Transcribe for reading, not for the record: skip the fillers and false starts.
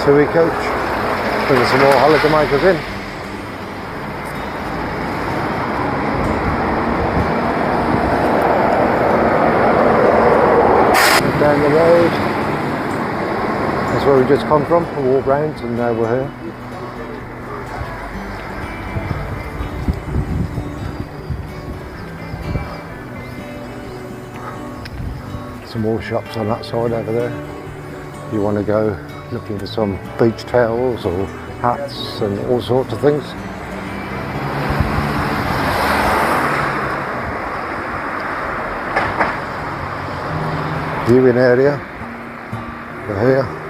Sui coach, bringing some more holiday makers in. Down the road, that's where we just come from, a walk round, and now we're here. Some more shops on that side over there. If you want to go looking for some beach towels or hats and all sorts of things. Viewing area, we're here.